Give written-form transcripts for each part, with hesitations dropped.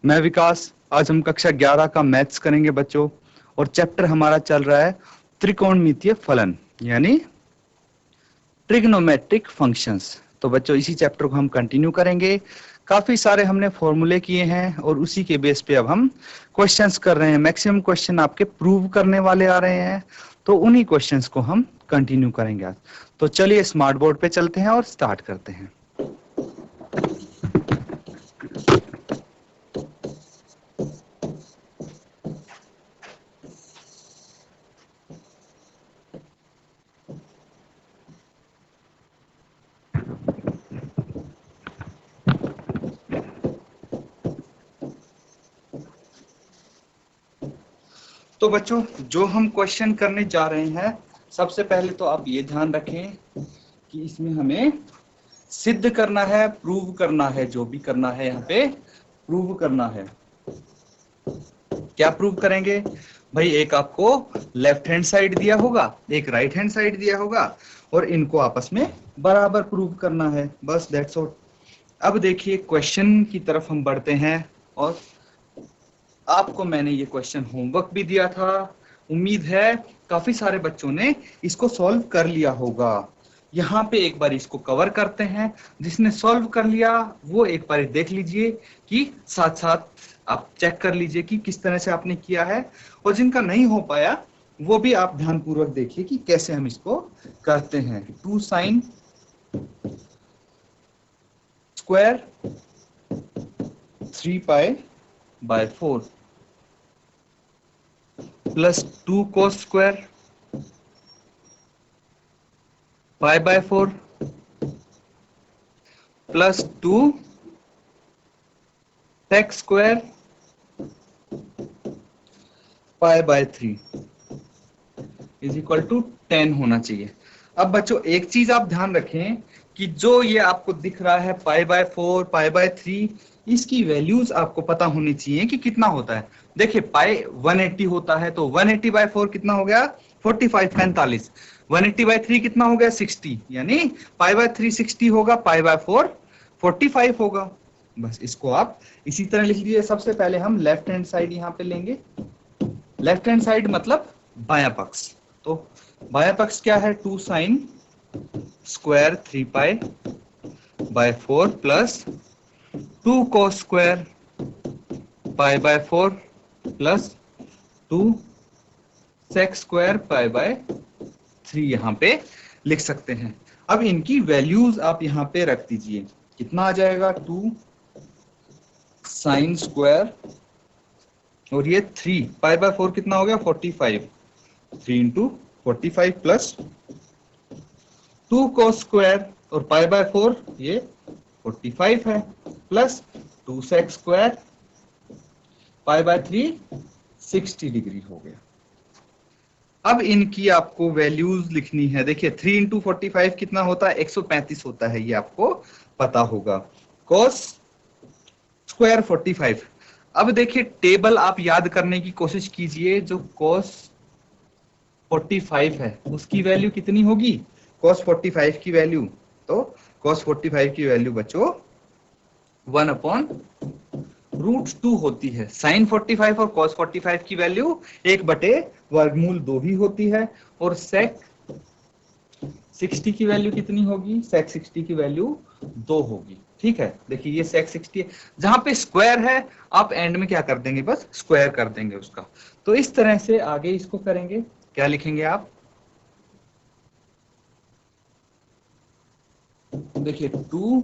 मैं विकास। आज हम कक्षा 11 का मैथ्स करेंगे बच्चों, और चैप्टर हमारा चल रहा है त्रिकोणमितीय फलन यानी ट्रिग्नोमेट्रिक फंक्शंस। तो बच्चों इसी चैप्टर को हम कंटिन्यू करेंगे। काफी सारे हमने फॉर्मूले किए हैं और उसी के बेस पे अब हम क्वेश्चंस कर रहे हैं। मैक्सिमम क्वेश्चन आपके प्रूव करने वाले आ रहे हैं, तो उन्हीं क्वेश्चंस को हम कंटिन्यू करेंगे आज। तो चलिए स्मार्ट बोर्ड पे चलते हैं और स्टार्ट करते हैं। तो बच्चों जो हम क्वेश्चन करने जा रहे हैं, सबसे पहले तो आप ये ध्यान रखें कि इसमें हमें सिद्ध करना है, प्रूव करना है। जो भी करना है यहाँ पे प्रूव करना है। क्या प्रूव करेंगे भाई? एक आपको लेफ्ट हैंड साइड दिया होगा, एक राइट हैंड साइड दिया होगा, और इनको आपस में बराबर प्रूव करना है। बस दैट्स ऑल। अब देखिए क्वेश्चन की तरफ हम बढ़ते हैं, और आपको मैंने ये क्वेश्चन होमवर्क भी दिया था। उम्मीद है काफी सारे बच्चों ने इसको सॉल्व कर लिया होगा। यहाँ पे एक बार इसको कवर करते हैं। जिसने सॉल्व कर लिया वो एक बार देख लीजिए कि साथ साथ आप चेक कर लीजिए कि किस तरह से आपने किया है, और जिनका नहीं हो पाया वो भी आप ध्यानपूर्वक देखिए कि कैसे हम इसको करते हैं। 2 sin square 3 pi by 4 plus 2 cos square pi by 4 plus 2 sec square pi by 3 is equal to 10 होना चाहिए। अब बच्चों एक चीज आप ध्यान रखें कि जो ये आपको दिख रहा है पाई बाय 4 पाई बाय 3, इसकी वैल्यूज आपको पता होनी चाहिए कि कितना होता है। देखिए पाई 180 होता है, तो 180 बाय 4 कितना हो गया? 45 45। 180 बाय 3 कितना हो गया? 60। यानी पाई बाय 3 60 होगा, पाई बाय 4 45 होगा। बस इसको आप इसी तरह लिख लीजिए। सबसे पहले हम लेफ्ट हैंड साइड यहाँ पे लेंगे। लेफ्ट हैंड साइड मतलब बायां पक्ष। तो बायां पक्ष क्या है? 2 sin square 3 pi by 4 plus 2 cos square pi by 4 plus 2 sec square pi by 3 यहाँ पे लिख सकते हैं। अब इनकी वैल्यूज आप यहाँ पे रख दीजिए। कितना आ जाएगा? 2 sin स्क्वायर, और ये 3 पाई बाय 4 कितना हो गया? 45। 3 इंटू 45 प्लस 2 cos स्क्वायर, और पाई बाय 4 ये 45 है, plus 2 sec square pi by 3 60 degree हो गया। अब इनकी आपको वैल्यूज लिखनी है। देखिए 3 इंटू 45 कितना होता है? 135 होता है, ये आपको पता होगा। cos square 45। अब देखिए टेबल आप याद करने की कोशिश कीजिए। जो cos 45 है उसकी वैल्यू कितनी होगी? cos 45 की वैल्यू, तो cos 45 की वैल्यू बच्चों 1/√2 होती है। sin 45 और cos 45 की वैल्यू 1/√2 ही होती है। और sec 60 की वैल्यू कितनी होगी? sec 60 की वैल्यू 2 होगी। ठीक है, देखिए ये sec 60 है। जहां पे स्क्वायर है आप एंड में क्या कर देंगे? बस स्क्वायर कर देंगे उसका। तो इस तरह से आगे इसको करेंगे। क्या लिखेंगे आप? देखिए 2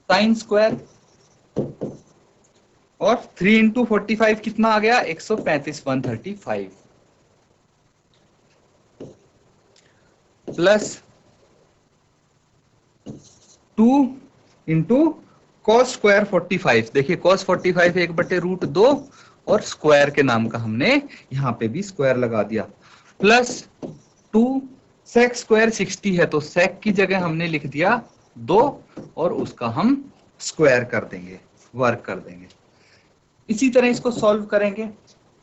sin स्क्वायर, और 3 इंटू 45 कितना आ गया? 135 135 प्लस 2 इंटू cos स्क्वायर 45। देखिए cos 45 1/√2, और स्क्वायर के नाम का हमने यहाँ पे भी स्क्वायर लगा दिया, प्लस 2 sec स्क्वायर 60 है, तो sec की जगह हमने लिख दिया 2, और उसका हम स्क्वायर कर देंगे, वर्क कर देंगे। इसी तरह इसको सॉल्व करेंगे।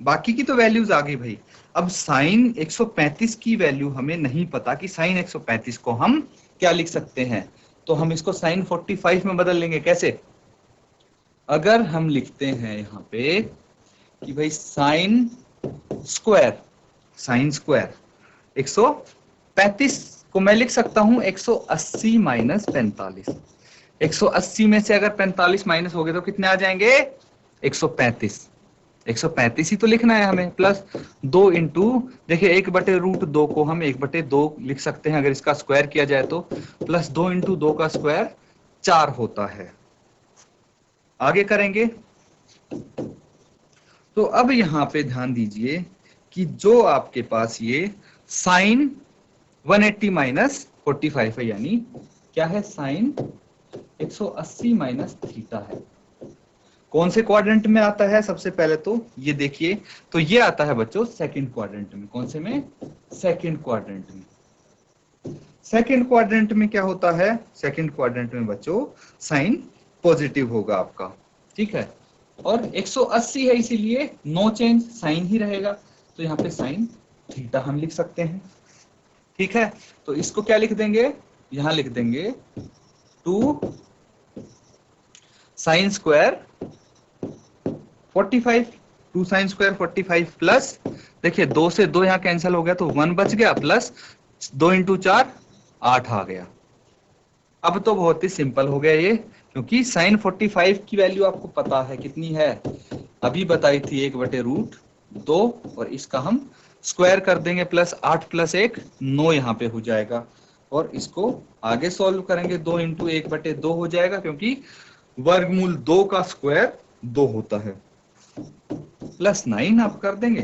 बाकी की तो वैल्यूज आ गई भाई। अब साइन 135 की वैल्यू हमें नहीं पता कि साइन 135 को हम क्या लिख सकते हैं, तो हम इसको साइन 45 में बदल लेंगे। कैसे? अगर हम लिखते हैं यहाँ पे कि भाई साइन स्क्वायर 135 को मैं लिख सकता हूं 180 माइनस 45। 180 में से अगर 45 माइनस हो गए तो कितने आ जाएंगे? 135। 135 ही तो लिखना है हमें, प्लस 2 इंटू, देखिए 1/√2 को हम 1/2 लिख सकते हैं अगर इसका स्क्वायर किया जाए तो, प्लस 2 इंटू 2 का स्क्वायर 4 होता है। आगे करेंगे तो अब यहां पे ध्यान दीजिए कि जो आपके पास ये साइन 180 माइनस 45 है, यानी क्या है? साइन 180 माइनस थीटा है। कौन से क्वाड्रेंट में आता है? सबसे पहले तो ये देखिए, तो ये आता है बच्चों सेकंड क्वाड्रेंट में। कौन से में? सेकंड क्वाड्रेंट में। सेकंड क्वाड्रेंट में क्या होता है? सेकंड क्वाड्रेंट में बच्चों साइन पॉजिटिव होगा आपका, ठीक है। और 180 है इसीलिए नो चेंज, साइन ही रहेगा, तो यहाँ पे साइन थीटा हम लिख सकते हैं, ठीक है। तो इसको क्या लिख देंगे? यहां लिख देंगे 2 sine square 45, 2 sine square 45 plus, देखिए 2 से 2 यहाँ कैंसिल हो गया तो 1 बच गया, प्लस 2 इंटू 4 8 आ गया। अब तो बहुत ही सिंपल हो गया ये, क्योंकि साइन 45 की वैल्यू आपको पता है कितनी है, अभी बताई थी 1/√2, और इसका हम स्क्वायर कर देंगे, प्लस 8 प्लस 1 9 यहाँ पे हो जाएगा। और इसको आगे सॉल्व करेंगे, 2 इंटू 1/2 हो जाएगा, क्योंकि वर्गमूल 2 का स्क्वायर 2 होता है, प्लस 9 आप कर देंगे,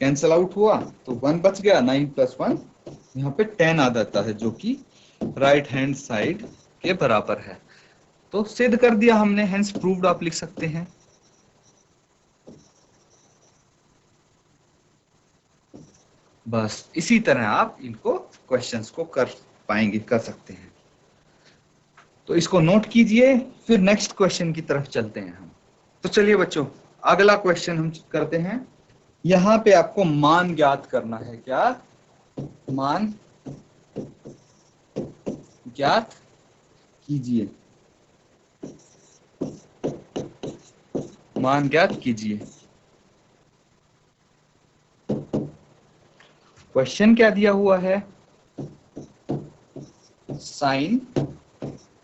कैंसल आउट हुआ तो 1 बच गया, 9 प्लस 1 यहाँ पे 10 आ जाता है, जो कि राइट हैंड साइड के बराबर है। तो सिद्ध कर दिया हमने, हेंस प्रूव्ड आप लिख सकते हैं। बस इसी तरह आप इनको क्वेश्चंस को कर पाएंगे, कर सकते हैं। तो इसको नोट कीजिए, फिर नेक्स्ट क्वेश्चन की तरफ चलते हैं हम। तो चलिए बच्चों, अगला क्वेश्चन हम करते हैं। यहां पे आपको मान ज्ञात करना है। क्या? मान ज्ञात कीजिए, मान ज्ञात कीजिए। क्वेश्चन क्या दिया हुआ है? साइन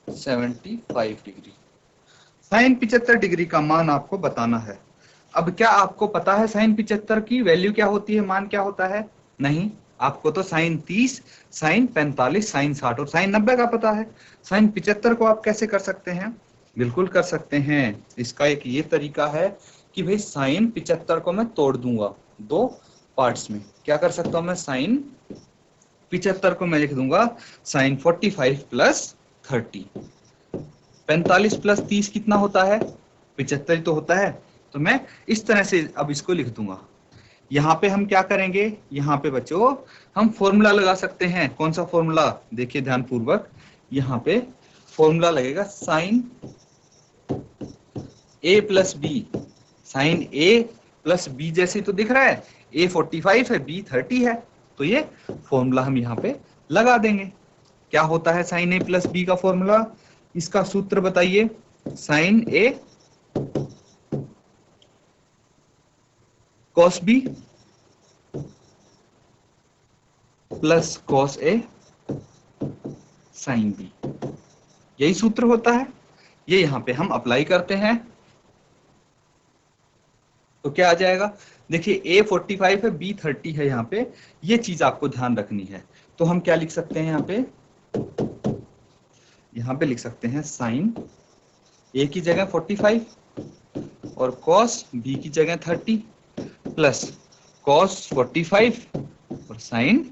75 डिग्री, साइन 75 डिग्री का मान आपको बताना है। अब क्या आपको पता है साइन 75 की वैल्यू क्या होती है, मान क्या होता है? नहीं, आपको तो साइन 30, साइन 45, साइन 60 और साइन 90 का पता है। साइन 75 को आप कैसे कर सकते हैं? बिल्कुल कर सकते हैं। इसका एक ये तरीका है कि भाई साइन 75 को मैं तोड़ दूंगा 2 पार्ट्स में। क्या कर सकता हूं मैं? साइन 75 को मैं लिख दूंगा साइन 45 प्लस 30। 45 प्लस 30 कितना होता है? 75 ही तो होता है। तो मैं इस तरह से अब इसको लिख दूंगा। यहाँ पे हम क्या करेंगे? यहाँ पे बच्चों हम फॉर्मूला लगा सकते हैं। कौन सा फॉर्मूला? देखिए ध्यान पूर्वक, यहाँ पे फॉर्मूला लगेगा साइन ए प्लस बी। साइन ए प्लस बी जैसे तो दिख रहा है, ए 45 है, बी 30 है, तो ये फॉर्मूला हम यहाँ पे लगा देंगे। क्या होता है साइन ए प्लस बी का फॉर्मूला? इसका सूत्र बताइए। Sign A cos B plus cos A sine B, यही सूत्र होता है। ये यहां पे हम अप्लाई करते हैं तो क्या आ जाएगा? देखिए ए 45 है, बी 30 है, यहाँ पे ये चीज आपको ध्यान रखनी है। तो हम क्या लिख सकते हैं यहाँ पे? यहाँ पे लिख सकते हैं साइन ए की जगह 45 और कॉस बी की जगह 30 प्लस कॉस 45 और साइन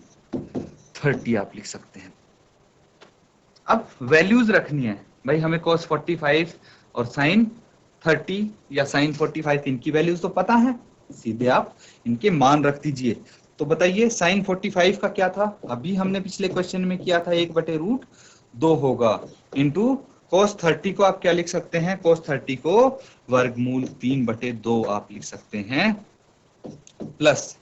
30 आप लिख सकते हैं। अब वैल्यूज रखनी है भाई हमें, cos 45 और sin 30 या sin 45 इनकी वैल्यूज तो पता है, सीधे आप इनके मान रख दीजिए। तो बताइए sin 45 का क्या था? अभी हमने पिछले क्वेश्चन में किया था 1/√2 होगा, इंटू cos 30 को आप क्या लिख सकते हैं? cos 30 को वर्गमूल 3/2 आप लिख सकते हैं, प्लस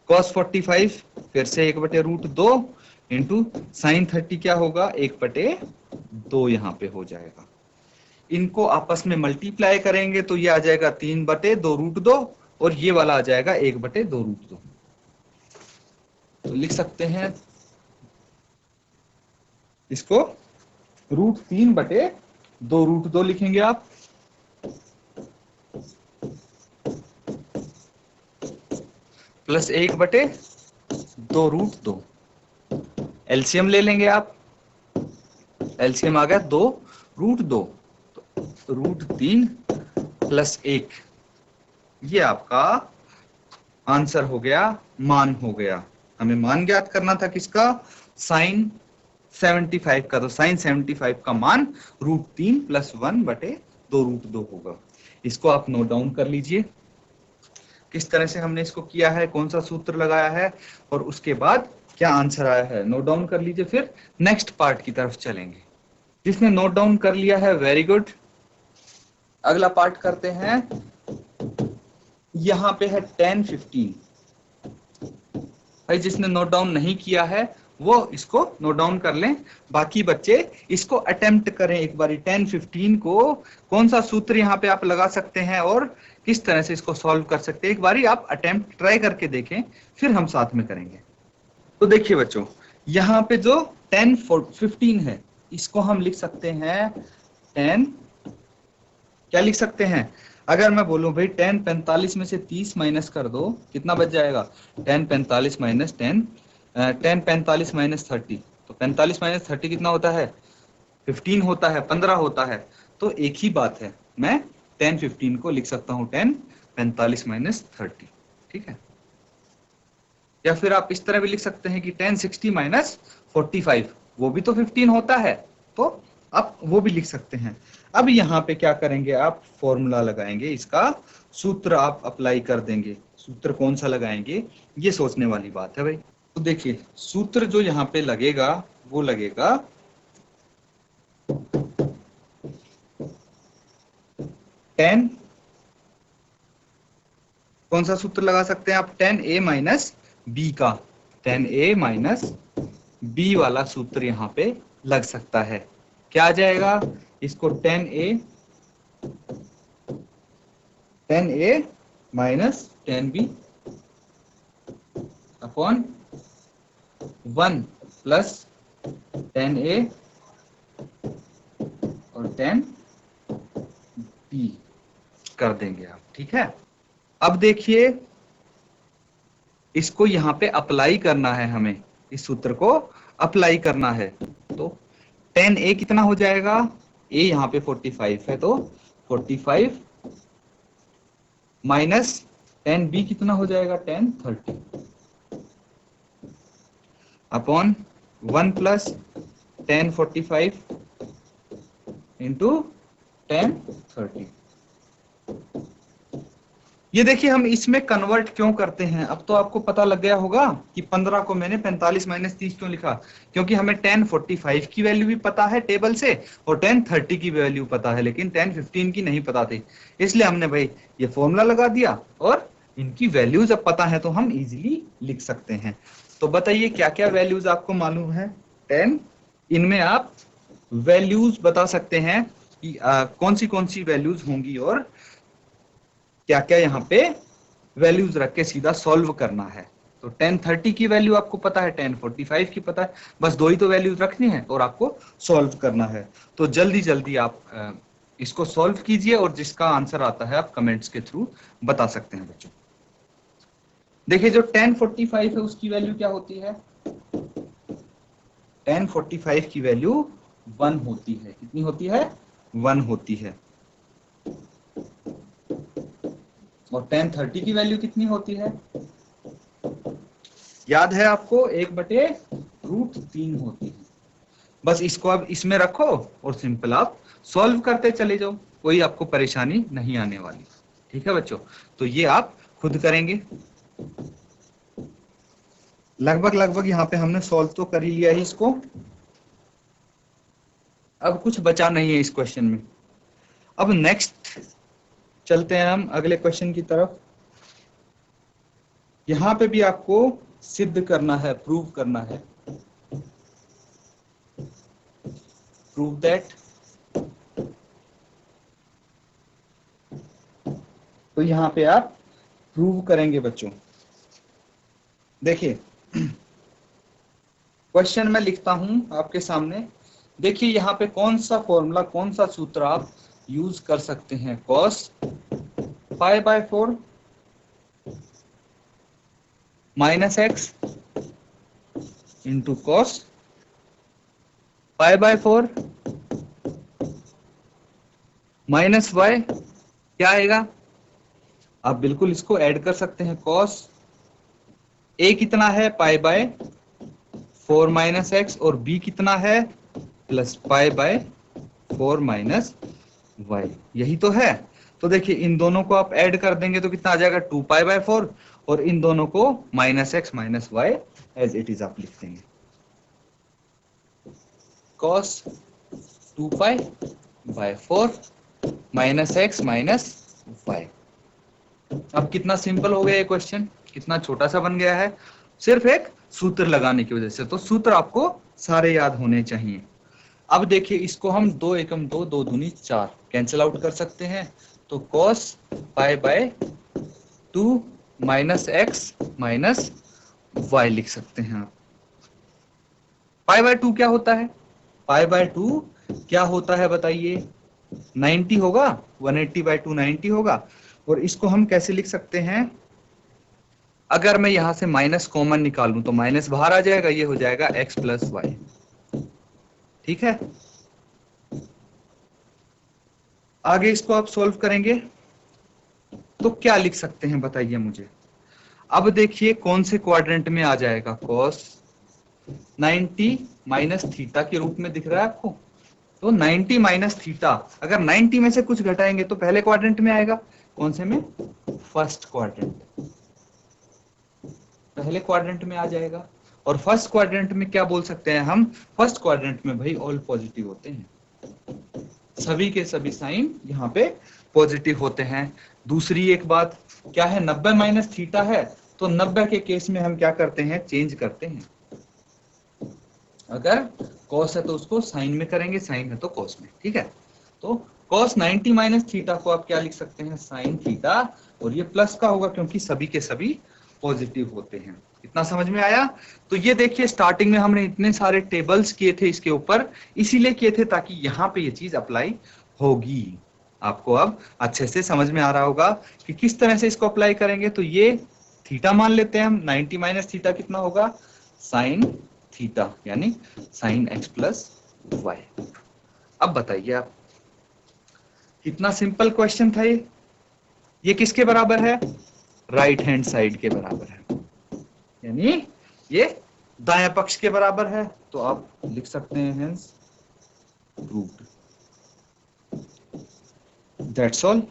cos 45 फिर से 1/√2 इंटू साइन 30 क्या होगा? 1/2 यहाँ पे हो जाएगा। इनको आपस में मल्टीप्लाई करेंगे तो ये आ जाएगा 3/2√2 और ये वाला आ जाएगा 1/2√2। तो लिख सकते हैं इसको √3/2√2 लिखेंगे आप। प्लस 1/2√2। एलसीएम ले लेंगे आप, एलसीएम आ गया 2√2, तो √3 प्लस 1, ये आपका आंसर हो गया, मान हो गया। हमें मान ज्ञात करना था किसका, साइन 75 का। तो साइन 75 का मान √3 प्लस 1/2√2 होगा। इसको आप नोट डाउन कर लीजिए किस तरह से हमने इसको किया है, कौन सा सूत्र लगाया है और उसके बाद क्या आंसर आया है, नोट डाउन कर लीजिए। फिर नेक्स्ट पार्ट की तरफ चलेंगे। जिसने नोट डाउन कर लिया है वेरी गुड। अगला पार्ट करते हैं। यहां पे है 10, 15। भाई जिसने नोट डाउन नहीं किया है वो इसको नोट डाउन कर लें, बाकी बच्चे इसको अटेम्प्ट करें एक बारी। 10, 15 को कौन सा सूत्र यहाँ पे आप लगा सकते हैं और किस तरह से इसको सॉल्व कर सकते हैं, एक बारी आप अटेम्प्ट ट्राई करके देखें, फिर हम साथ में करेंगे। तो देखिए बच्चों, यहाँ पे जो 10, 15 है इसको हम लिख सकते हैं 10, क्या लिख सकते हैं, अगर मैं बोलूं भाई 10 45 में से 30 माइनस कर दो, कितना बच जाएगा, 10 45 माइनस 10, 10 45 माइनस 30, तो 45 माइनस 30 कितना होता है, 15 होता है, 15 होता है। तो एक ही बात है, मैं 10 15 को लिख सकता हूं 10 45 माइनस 30, ठीक है। या फिर आप इस तरह भी लिख सकते हैं कि 10 60 माइनस 45, वो भी तो 15 होता है, तो आप वो भी लिख सकते हैं। अब यहाँ पे क्या करेंगे, आप फॉर्मूला लगाएंगे, इसका सूत्र आप अप्लाई कर देंगे। सूत्र कौन सा लगाएंगे, ये सोचने वाली बात है भाई। तो देखिए सूत्र जो यहाँ पे लगेगा वो लगेगा 10, कौन सा सूत्र लगा सकते हैं आप, 10a माइनस बी का, 10a माइनस बी वाला सूत्र यहाँ पे लग सकता है। क्या आ जाएगा, इसको 10a minus 10b upon 1 plus 10a और 10b कर देंगे आप, ठीक है। अब देखिए इसको यहाँ पे अप्लाई करना है, हमें इस सूत्र को अप्लाई करना है। तो 10a कितना हो जाएगा, a यहाँ पे 45 है, तो 45 माइनस 10b कितना हो जाएगा, 10 30 अपॉन 1 प्लस 10 45 इंटू 10 30। ये देखिए हम इसमें कन्वर्ट क्यों करते हैं, अब तो आपको पता लग गया होगा कि 15 को मैंने 45 माइनस 30 क्यों लिखा, क्योंकि हमें 10 45 की वैल्यू भी पता है टेबल से और 10 30 की वैल्यू पता है, लेकिन 10 15 की नहीं पता थी, इसलिए हमने भाई ये फॉर्मूला लगा दिया और इनकी वैल्यूज अब पता है तो हम इजीली लिख सकते हैं। तो बताइए क्या क्या वैल्यूज आपको मालूम है 10, इनमें आप वैल्यूज बता सकते हैं कि कौन सी वैल्यूज होंगी और क्या क्या यहाँ पे वैल्यूज रख के सीधा सॉल्व करना है। तो 10 30 की वैल्यू आपको पता है, 10 45 की पता है, बस दो ही तो वैल्यूज रखनी है और आपको सॉल्व करना है। तो जल्दी जल्दी आप इसको सॉल्व कीजिए और जिसका आंसर आता है आप कमेंट्स के थ्रू बता सकते हैं बच्चों। देखिए जो 10 45 है उसकी वैल्यू क्या होती है, 10 45 की वैल्यू 1 होती है, कितनी होती है, 1 होती है। और 10 30 की वैल्यू कितनी होती है, याद है आपको, 1/√3 होती है। बस इसको अब इसमें रखो और सिंपल आप सॉल्व करते चले जाओ, कोई आपको परेशानी नहीं आने वाली, ठीक है बच्चों। तो ये आप खुद करेंगे। लगभग यहाँ पे हमने सॉल्व तो कर ही लिया है इसको, अब कुछ बचा नहीं है इस क्वेश्चन में। अब नेक्स्ट चलते हैं हम अगले क्वेश्चन की तरफ। यहां पे भी आपको सिद्ध करना है, प्रूव करना है, प्रूव दैट तो यहाँ पे आप प्रूव करेंगे बच्चों। देखिए क्वेश्चन मैं लिखता हूं आपके सामने। देखिए यहाँ पे कौन सा फॉर्मूला, कौन सा सूत्र आप यूज कर सकते हैं। Cos pi by 4 minus x into cos pi by 4 minus y, क्या आएगा? आप बिल्कुल इसको ऐड कर सकते हैं। कॉस ए कितना है? पाई बाय 4 माइनस एक्स, और बी कितना है? Plus pi by 4 minus y, यही तो है। तो देखिए इन दोनों को आप ऐड कर देंगे तो कितना आ जाएगा? 2 पाई बाय 4, और इन दोनों को minus x minus y as it is आप लिख देंगे। Cos 2 pi by 4 minus x minus y. अब कितना सिंपल हो गया ये क्वेश्चन, कितना छोटा सा बन गया है, सिर्फ एक सूत्र लगाने की वजह से। तो सूत्र आपको सारे याद होने चाहिए। अब देखिए इसको हम 2 एकम 2, 2 दूनी 4 कैंसिल आउट कर सकते हैं। तो cos pi by 2 minus x minus y लिख सकते हैं आप। पाई बाय 2 क्या होता है? पाई बाय 2 क्या होता है बताइए? 90 होगा। 180 बाय 2 90 होगा। और इसको हम कैसे लिख सकते हैं? अगर मैं यहां से माइनस कॉमन निकालूं तो माइनस बाहर आ जाएगा, ये हो जाएगा एक्स प्लस वाई। ठीक है, आगे इसको आप सॉल्व करेंगे तो क्या लिख सकते हैं बताइए मुझे। अब देखिए कौन से क्वाड्रेंट में आ जाएगा? कॉस 90 माइनस थीटा के रूप में दिख रहा है आपको। तो 90 माइनस थीटा, अगर 90 में से कुछ घटाएंगे तो पहले क्वाड्रेंट में आएगा। कौन से में? फर्स्ट क्वाड्रेंट, पहले क्वाड्रेंट में आ जाएगा। और फर्स्ट क्वाड्रेंट में क्या बोल सकते हैं हम? फर्स्ट क्वाड्रेंट में भाई ऑल पॉजिटिव होते हैं, सभी के सभी साइन यहाँ पे पॉजिटिव होते हैं। दूसरी एक बात क्या है? 90 माइनस थीटा है, तो 90 के केस में हम क्या करते हैं? चेंज करते हैं। अगर कॉस है तो उसको साइन में करेंगे, साइन है तो कॉस में। ठीक है, तो कॉस 90 माइनस थीटा को आप क्या लिख सकते हैं? साइन थीटा, और ये प्लस का होगा क्योंकि सभी के सभी पॉजिटिव होते हैं। इतना समझ में आया? तो ये देखिए स्टार्टिंग में हमने इतने सारे टेबल्स किए थे इसके ऊपर, इसीलिए किए थे ताकि यहाँ पे ये चीज अप्लाई होगी। आपको अब अच्छे से समझ में आ रहा होगा कि किस तरह से इसको अप्लाई करेंगे। तो ये थीटा मान लेते हैं हम, 90 माइनस थीटा कितना होगा? साइन थीटा, यानी साइन एक्स प्लस वाई। अब बताइए आप, कितना सिंपल क्वेश्चन था ये। ये किसके बराबर है? राइट हैंड साइड के बराबर है, यानी ये दाएं पक्ष के बराबर है। तो आप लिख सकते हैं हेंस प्रूव्ड। That's all.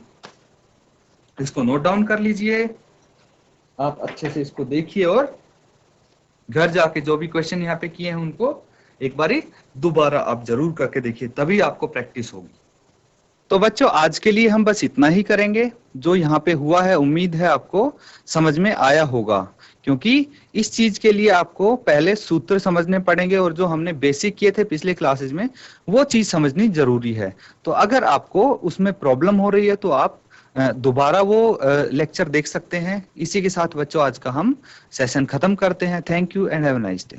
इसको नोट डाउन कर लीजिए, आप अच्छे से इसको देखिए और घर जाके जो भी क्वेश्चन यहाँ पे किए हैं उनको एक बारी दोबारा आप जरूर करके देखिए, तभी आपको प्रैक्टिस होगी। तो बच्चों आज के लिए हम बस इतना ही करेंगे। जो यहाँ पे हुआ है उम्मीद है आपको समझ में आया होगा, क्योंकि इस चीज के लिए आपको पहले सूत्र समझने पड़ेंगे और जो हमने बेसिक किए थे पिछले क्लासेस में वो चीज समझनी जरूरी है। तो अगर आपको उसमें प्रॉब्लम हो रही है तो आप दोबारा वो लेक्चर देख सकते हैं। इसी के साथ बच्चों आज का हम सेशन खत्म करते हैं। Thank you and have a nice day.